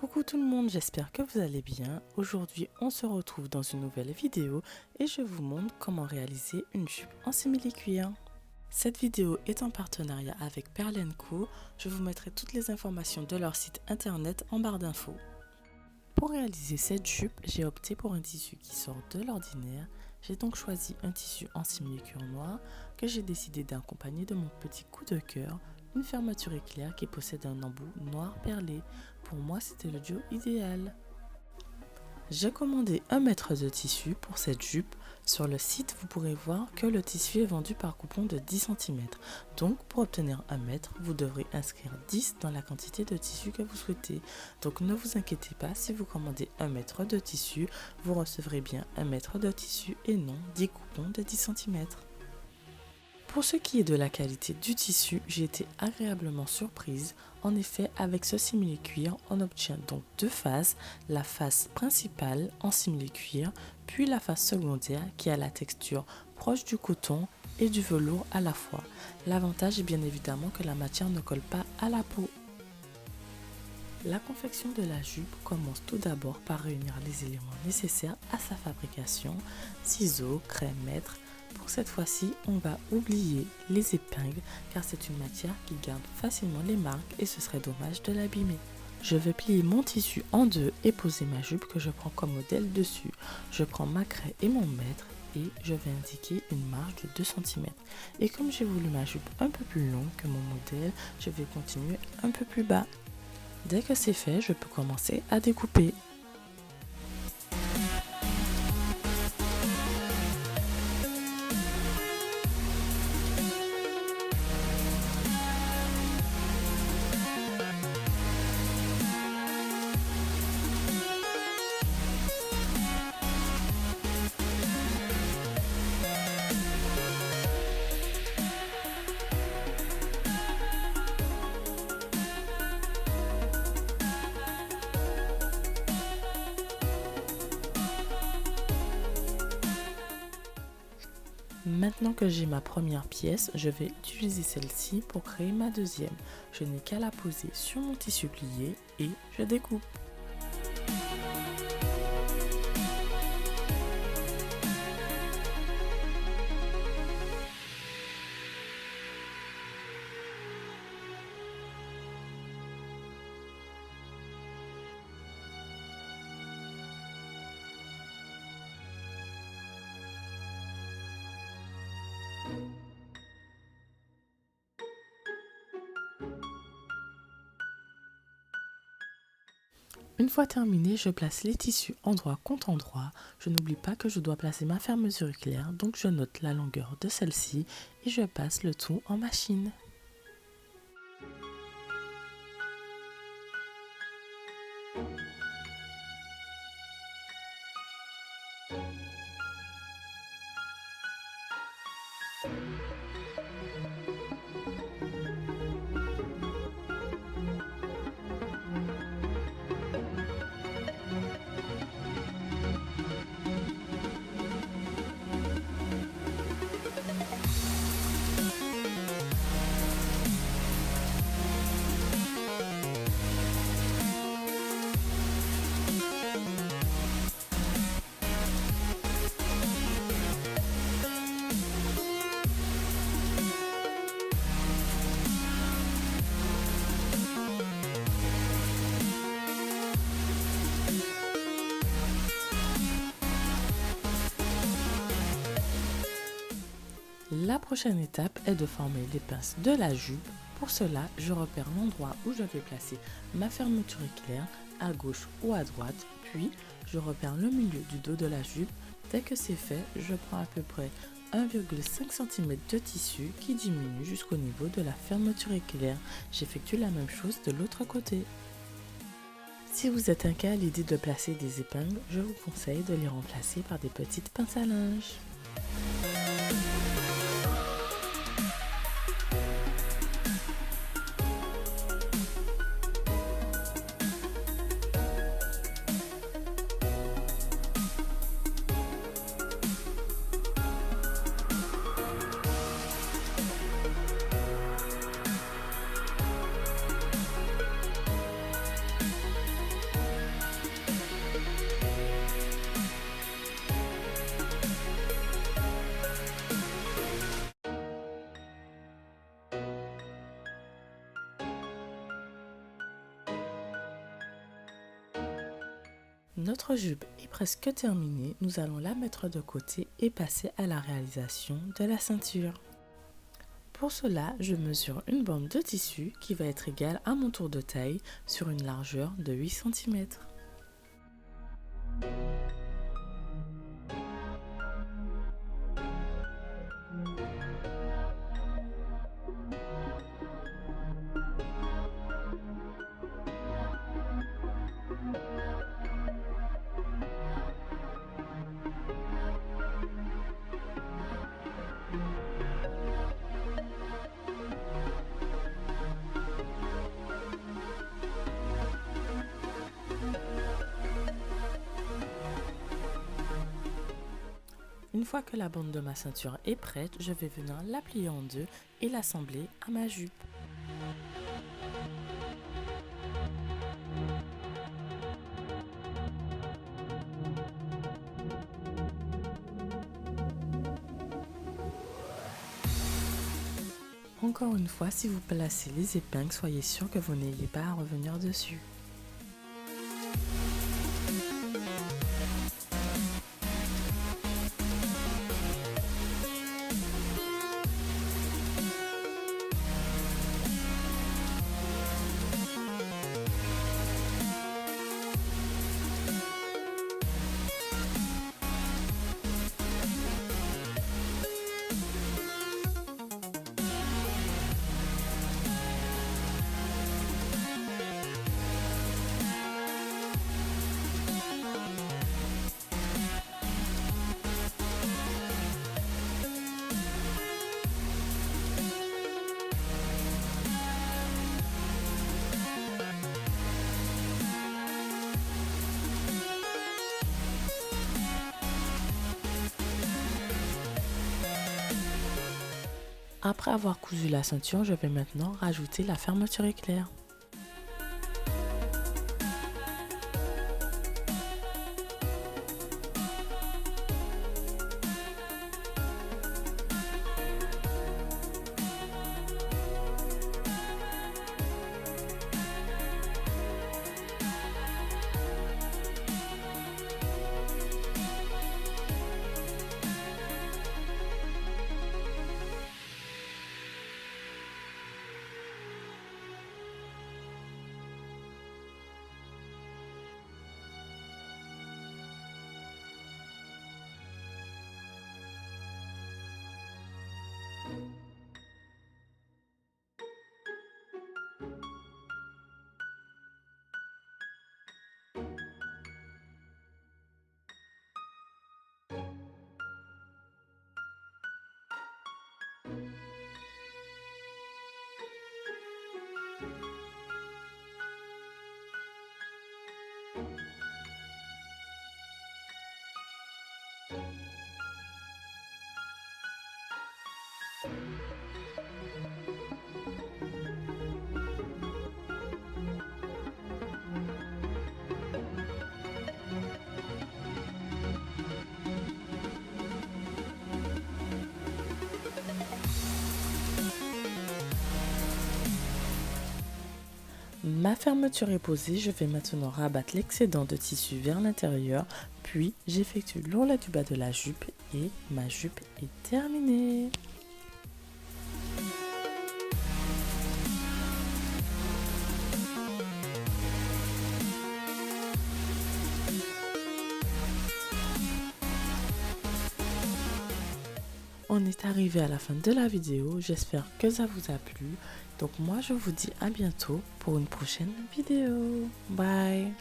Coucou tout le monde, j'espère que vous allez bien. Aujourd'hui, on se retrouve dans une nouvelle vidéo et je vous montre comment réaliser une jupe en simili-cuir. Cette vidéo est en partenariat avec Pearl & Co. Je vous mettrai toutes les informations de leur site internet en barre d'infos. Pour réaliser cette jupe, j'ai opté pour un tissu qui sort de l'ordinaire. J'ai donc choisi un tissu en simili-cuir noir que j'ai décidé d'accompagner de mon petit coup de cœur, une fermeture éclair qui possède un embout noir perlé. Pour moi, c'était le duo idéal. J'ai commandé 1 mètre de tissu pour cette jupe. Sur le site, vous pourrez voir que le tissu est vendu par coupon de 10 cm. Donc, pour obtenir 1 mètre, vous devrez inscrire 10 dans la quantité de tissu que vous souhaitez. Donc, ne vous inquiétez pas, si vous commandez 1 mètre de tissu, vous recevrez bien 1 mètre de tissu et non 10 coupons de 10 cm. Pour ce qui est de la qualité du tissu, j'ai été agréablement surprise. En effet, avec ce simili-cuir, on obtient donc 2 faces, la face principale en simili-cuir, puis la face secondaire qui a la texture proche du coton et du velours à la fois. L'avantage est bien évidemment que la matière ne colle pas à la peau. La confection de la jupe commence tout d'abord par réunir les éléments nécessaires à sa fabrication, ciseaux, crème maître. Pour cette fois-ci, on va oublier les épingles car c'est une matière qui garde facilement les marques et ce serait dommage de l'abîmer. Je vais plier mon tissu en deux et poser ma jupe que je prends comme modèle dessus. Je prends ma craie et mon mètre et je vais indiquer une marge de 2 cm. Et comme j'ai voulu ma jupe un peu plus longue que mon modèle, je vais continuer un peu plus bas. Dès que c'est fait, je peux commencer à découper. Maintenant que j'ai ma première pièce, je vais utiliser celle-ci pour créer ma deuxième. Je n'ai qu'à la poser sur mon tissu plié et je découpe. Une fois terminé, je place les tissus endroit contre endroit. Je n'oublie pas que je dois placer ma fermeture éclair, donc je note la longueur de celle-ci et je passe le tout en machine. La prochaine étape est de former les pinces de la jupe. Pour cela, je repère l'endroit où je vais placer ma fermeture éclair, à gauche ou à droite, puis je repère le milieu du dos de la jupe. Dès que c'est fait, je prends à peu près 1,5 cm de tissu qui diminue jusqu'au niveau de la fermeture éclair. J'effectue la même chose de l'autre côté. Si vous êtes inquiet à l'idée de placer des épingles, je vous conseille de les remplacer par des petites pinces à linge. Notre jupe est presque terminée, nous allons la mettre de côté et passer à la réalisation de la ceinture. Pour cela, je mesure une bande de tissu qui va être égale à mon tour de taille sur une largeur de 8 cm. Une fois que la bande de ma ceinture est prête, je vais venir la plier en deux et l'assembler à ma jupe. Encore une fois, si vous placez les épingles, soyez sûr que vous n'ayez pas à revenir dessus. Après avoir cousu la ceinture, je vais maintenant rajouter la fermeture éclair. Ma fermeture est posée, je vais maintenant rabattre l'excédent de tissu vers l'intérieur, puis j'effectue l'ourlet du bas de la jupe et ma jupe est terminée. On est arrivé à la fin de la vidéo, j'espère que ça vous a plu. Donc moi je vous dis à bientôt pour une prochaine vidéo. Bye!